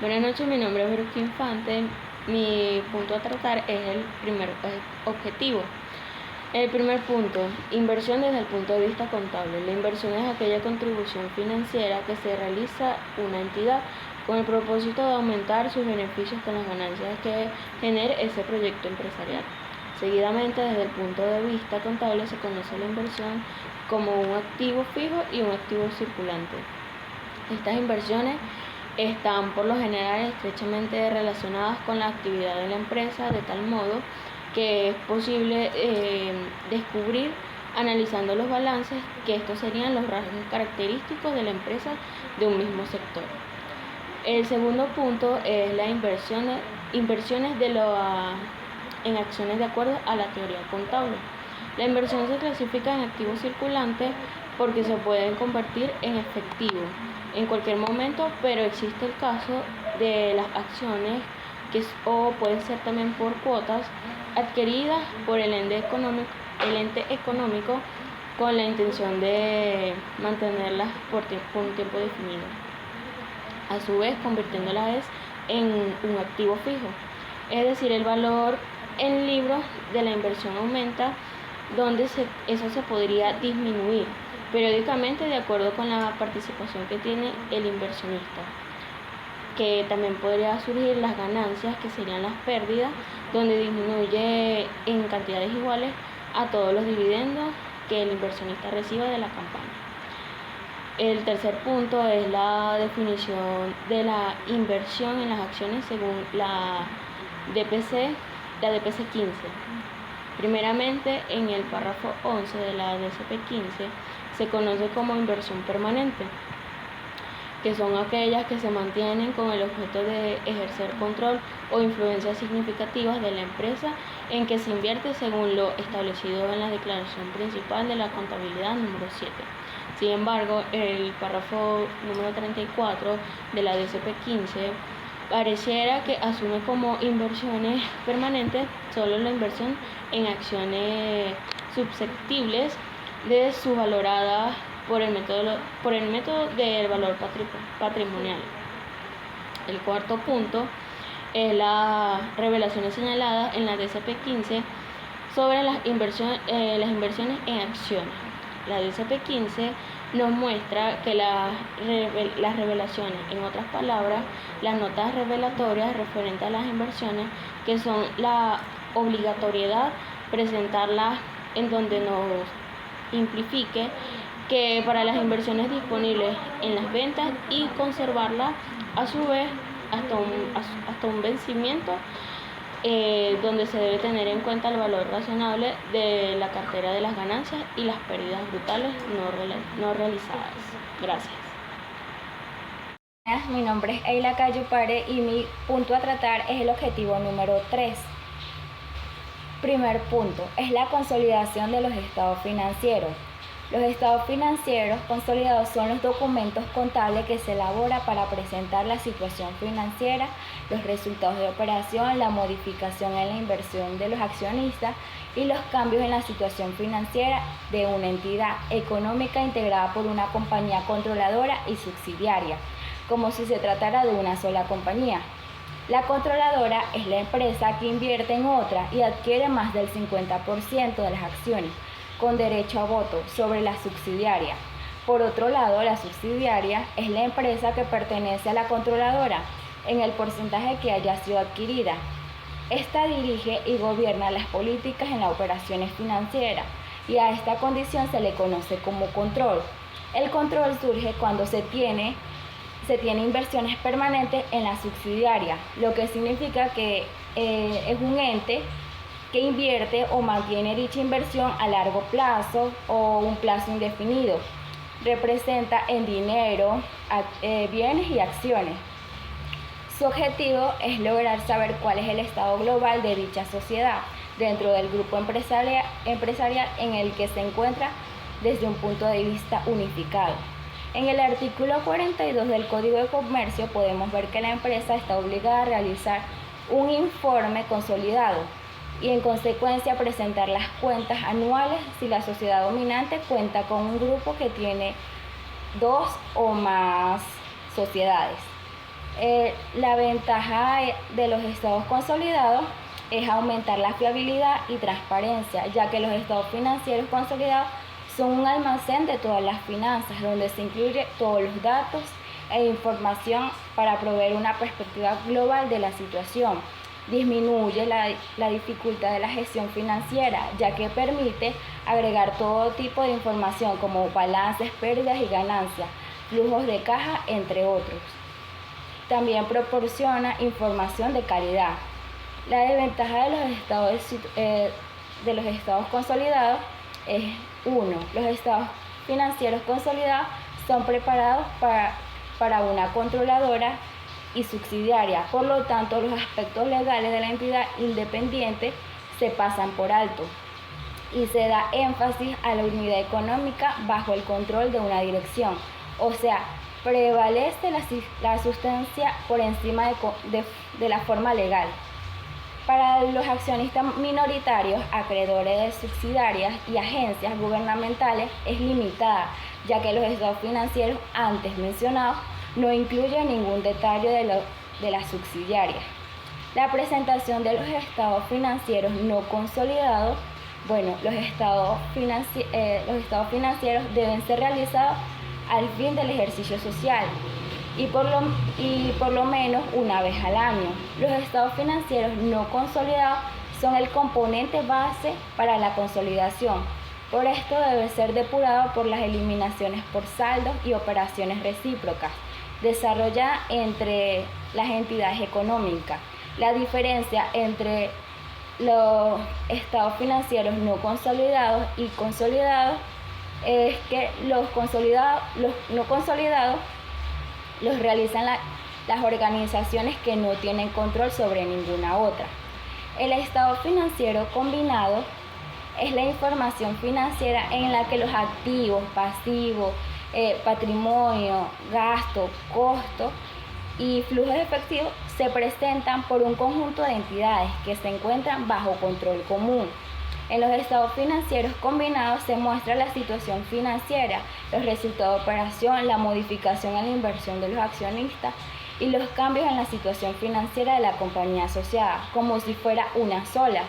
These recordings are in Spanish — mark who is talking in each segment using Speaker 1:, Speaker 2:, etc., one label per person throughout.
Speaker 1: Buenas noches, mi nombre es Verónica Infante. Mi punto a tratar es el primer objetivo. El primer punto, inversión desde el punto de vista contable. La inversión es aquella contribución financiera que se realiza una entidad con el propósito de aumentar sus beneficios con las ganancias que genere ese proyecto empresarial. Seguidamente, desde el punto de vista contable se conoce la inversión como un activo fijo y un activo circulante. Estas inversiones están por lo general estrechamente relacionadas con la actividad de la empresa, de tal modo que es posible descubrir, analizando los balances, que estos serían los rasgos característicos de la empresa de un mismo sector. El segundo punto es la inversiones en acciones de acuerdo a la teoría contable. La inversión se clasifica en activos circulantes porque se pueden convertir en efectivo en cualquier momento, pero existe el caso de las acciones o pueden ser también por cuotas adquiridas por el ente económico con la intención de mantenerlas por un tiempo definido, a su vez convirtiéndolas en un activo fijo. Es decir, el valor en libros de la inversión aumenta, donde eso se podría disminuir periódicamente de acuerdo con la participación que tiene el inversionista, que también podría surgir las ganancias, que serían las pérdidas, donde disminuye en cantidades iguales a todos los dividendos que el inversionista reciba de la campaña. El tercer punto es la definición de la inversión en las acciones según la DPC 15. Primeramente, en el párrafo 11 de la DCP 15 se conoce como inversión permanente, que son aquellas que se mantienen con el objeto de ejercer control o influencias significativas de la empresa en que se invierte según lo establecido en la declaración principal de la contabilidad número 7. Sin embargo, el párrafo número 34 de la DCP 15 pareciera que asume como inversiones permanentes solo la inversión en acciones susceptibles de subvaloradas por el método del valor patrimonial. El cuarto punto es las revelaciones señaladas en la DCP 15 sobre las inversiones en acciones. La DCP 15 nos muestra que las revelaciones, en otras palabras, las notas revelatorias referentes a las inversiones, que son la obligatoriedad presentarlas en donde nos implique que para las inversiones disponibles en las ventas y conservarlas a su vez hasta un vencimiento, donde se debe tener en cuenta el valor razonable de la cartera de las ganancias y las pérdidas brutales no realizadas. Gracias.
Speaker 2: Mi nombre es Eila Cayupare y mi punto a tratar es el objetivo número 3. Primer punto, es la consolidación de los estados financieros. Los estados financieros consolidados son los documentos contables que se elaboran para presentar la situación financiera, los resultados de operación, la modificación en la inversión de los accionistas y los cambios en la situación financiera de una entidad económica integrada por una compañía controladora y subsidiaria, como si se tratara de una sola compañía. La controladora es la empresa que invierte en otra y adquiere más del 50% de las acciones, con derecho a voto sobre la subsidiaria. Por otro lado, la subsidiaria es la empresa que pertenece a la controladora en el porcentaje que haya sido adquirida. Esta dirige y gobierna las políticas en las operaciones financieras y a esta condición se le conoce como control. El control surge cuando se tiene inversiones permanentes en la subsidiaria, lo que significa que es un ente que invierte o mantiene dicha inversión a largo plazo o un plazo indefinido. Representa en dinero, bienes y acciones. Su objetivo es lograr saber cuál es el estado global de dicha sociedad dentro del grupo empresarial en el que se encuentra desde un punto de vista unificado. En el artículo 42 del Código de Comercio podemos ver que la empresa está obligada a realizar un informe consolidado y en consecuencia presentar las cuentas anuales si la sociedad dominante cuenta con un grupo que tiene 2 o más sociedades. La ventaja de los estados consolidados es aumentar la fiabilidad y transparencia, ya que los estados financieros consolidados son un almacén de todas las finanzas, donde se incluye todos los datos e información para proveer una perspectiva global de la situación. Disminuye la dificultad de la gestión financiera, ya que permite agregar todo tipo de información como balances, pérdidas y ganancias, flujos de caja, entre otros. También proporciona información de calidad. La desventaja de los estados consolidados es 1. Los estados financieros consolidados son preparados para una controladora y subsidiaria, por lo tanto los aspectos legales de la entidad independiente se pasan por alto y se da énfasis a la unidad económica bajo el control de una dirección, o sea, prevalece la sustancia por encima de la forma legal. Para los accionistas minoritarios, acreedores de subsidiarias y agencias gubernamentales es limitada, ya que los estados financieros antes mencionados no incluyen ningún detalle de las subsidiarias. La presentación de los estados financieros no consolidados, los estados financieros deben ser realizados al fin del ejercicio social y por lo menos una vez al año. Los estados financieros no consolidados son el componente base para la consolidación. Por esto debe ser depurado por las eliminaciones por saldos y operaciones recíprocas desarrolladas entre las entidades económicas. La diferencia entre los estados financieros no consolidados y consolidados es que los no consolidados los realizan las organizaciones que no tienen control sobre ninguna otra. El estado financiero combinado es la información financiera en la que los activos, pasivos, patrimonio, gasto, costo y flujo de efectivo se presentan por un conjunto de entidades que se encuentran bajo control común. En los estados financieros combinados se muestra la situación financiera, los resultados de operación, la modificación en la inversión de los accionistas y los cambios en la situación financiera de la compañía asociada, como si fuera una sola.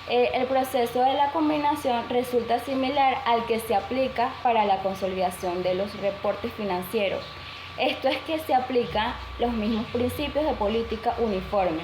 Speaker 2: El proceso de la combinación resulta similar al que se aplica para la consolidación de los reportes financieros. Esto es que se aplican los mismos principios de política uniforme,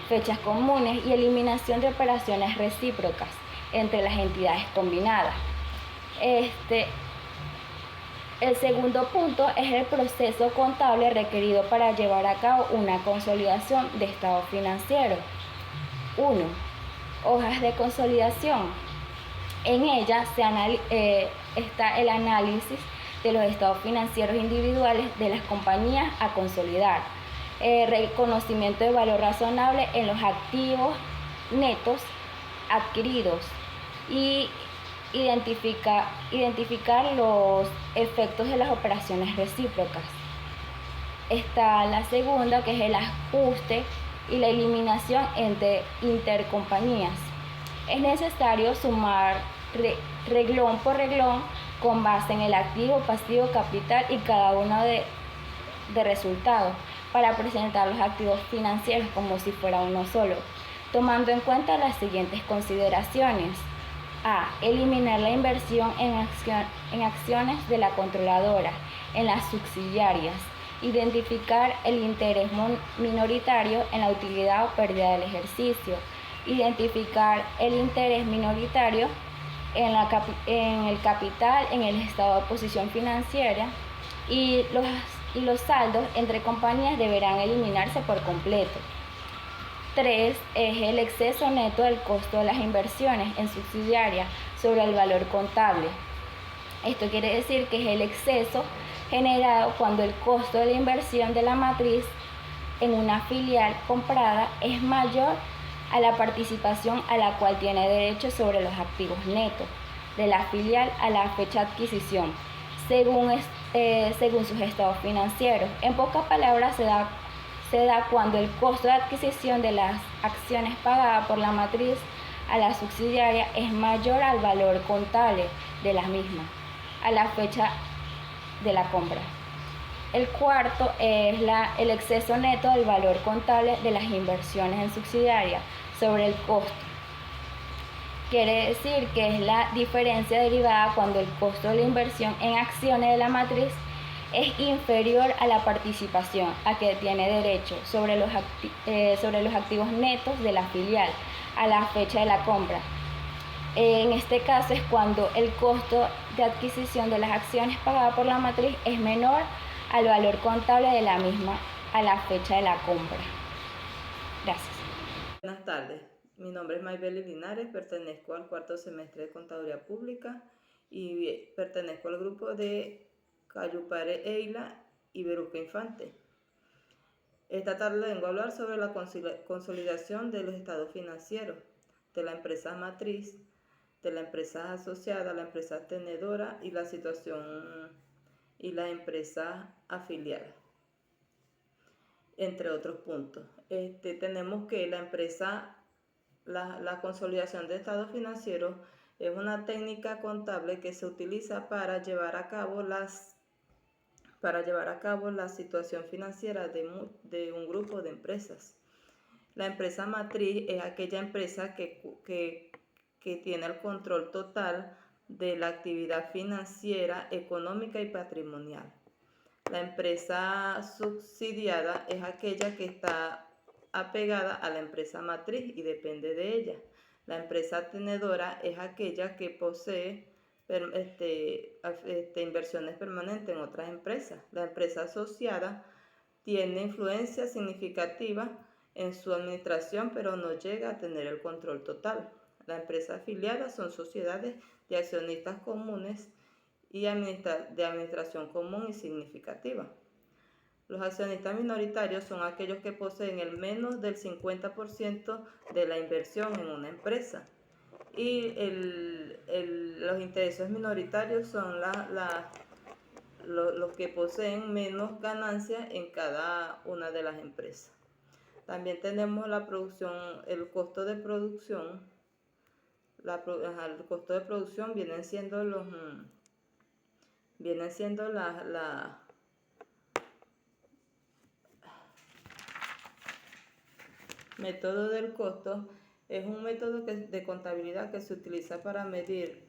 Speaker 2: fechas comunes y eliminación de operaciones recíprocas entre las entidades combinadas. El segundo punto es el proceso contable requerido para llevar a cabo una consolidación de estado financiero. 1. Hojas de consolidación. En ella está el análisis de los estados financieros individuales de las compañías a consolidar, reconocimiento de valor razonable en los activos netos adquiridos y identificar los efectos de las operaciones recíprocas. Está la segunda, que es el ajuste y la eliminación entre intercompañías. Es necesario sumar reglón por reglón con base en el activo, pasivo, capital y cada uno de resultados para presentar los activos financieros como si fuera uno solo, tomando en cuenta las siguientes consideraciones. A. Eliminar la inversión en acciones de la controladora, en las subsidiarias. Identificar el interés minoritario en la utilidad o pérdida del ejercicio. Identificar el interés minoritario en el capital, en el estado de posición financiera y los saldos entre compañías deberán eliminarse por completo. 3. Es el exceso neto del costo de las inversiones en subsidiarias sobre el valor contable. Esto quiere decir que es el exceso generado cuando el costo de la inversión de la matriz en una filial comprada es mayor a la participación a la cual tiene derecho sobre los activos netos de la filial a la fecha de adquisición, según sus estados financieros. En pocas palabras, se da cuando el costo de adquisición de las acciones pagadas por la matriz a la subsidiaria es mayor al valor contable de las mismas a la fecha de la compra. El cuarto es el exceso neto del valor contable de las inversiones en subsidiaria sobre el costo. Quiere decir que es la diferencia derivada cuando el costo de la inversión en acciones de la matriz es inferior a la participación a que tiene derecho sobre los activos netos de la filial a la fecha de la compra. En este caso es cuando el costo de adquisición de las acciones pagada por la matriz es menor al valor contable de la misma a la fecha de la compra. Gracias.
Speaker 3: Buenas tardes, mi nombre es Maybeli Linares, pertenezco al cuarto semestre de Contaduría Pública y pertenezco al grupo de Cayupare Eila y Beruca Infante. Esta tarde vengo a hablar sobre la consolidación de los estados financieros de la empresa matriz, de la empresa asociada, la empresa tenedora y la situación y la empresa afiliada, entre otros puntos. Tenemos que la consolidación de estados financieros es una técnica contable que se utiliza para llevar a cabo la situación financiera de un grupo de empresas. La empresa matriz es aquella empresa que tiene el control total de la actividad financiera, económica y patrimonial. La empresa subsidiada es aquella que está apegada a la empresa matriz y depende de ella. La empresa tenedora es aquella que posee inversiones permanentes en otras empresas. La empresa asociada tiene influencia significativa en su administración, pero no llega a tener el control total. La empresa afiliada son sociedades de accionistas comunes y de administración común y significativa. Los accionistas minoritarios son aquellos que poseen el menos del 50% de la inversión en una empresa. Y los intereses minoritarios son los que poseen menos ganancias en cada una de las empresas. También tenemos la producción, el costo de producción. El costo de producción vienen siendo método del costo. Es un método de contabilidad que se utiliza para medir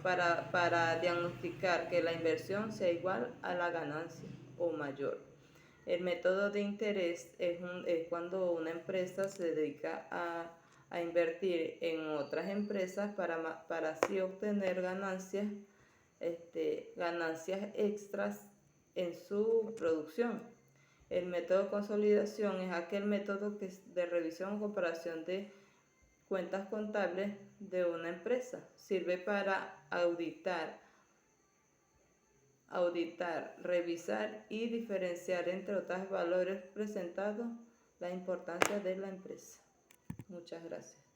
Speaker 3: para diagnosticar que la inversión sea igual a la ganancia o mayor. El método de interés es cuando una empresa se dedica a invertir en otras empresas para así obtener ganancias extras en su producción. El método de consolidación es aquel método de revisión o comparación de cuentas contables de una empresa. Sirve para auditar, revisar y diferenciar, entre otros valores presentados, la importancia de la empresa. Muchas gracias.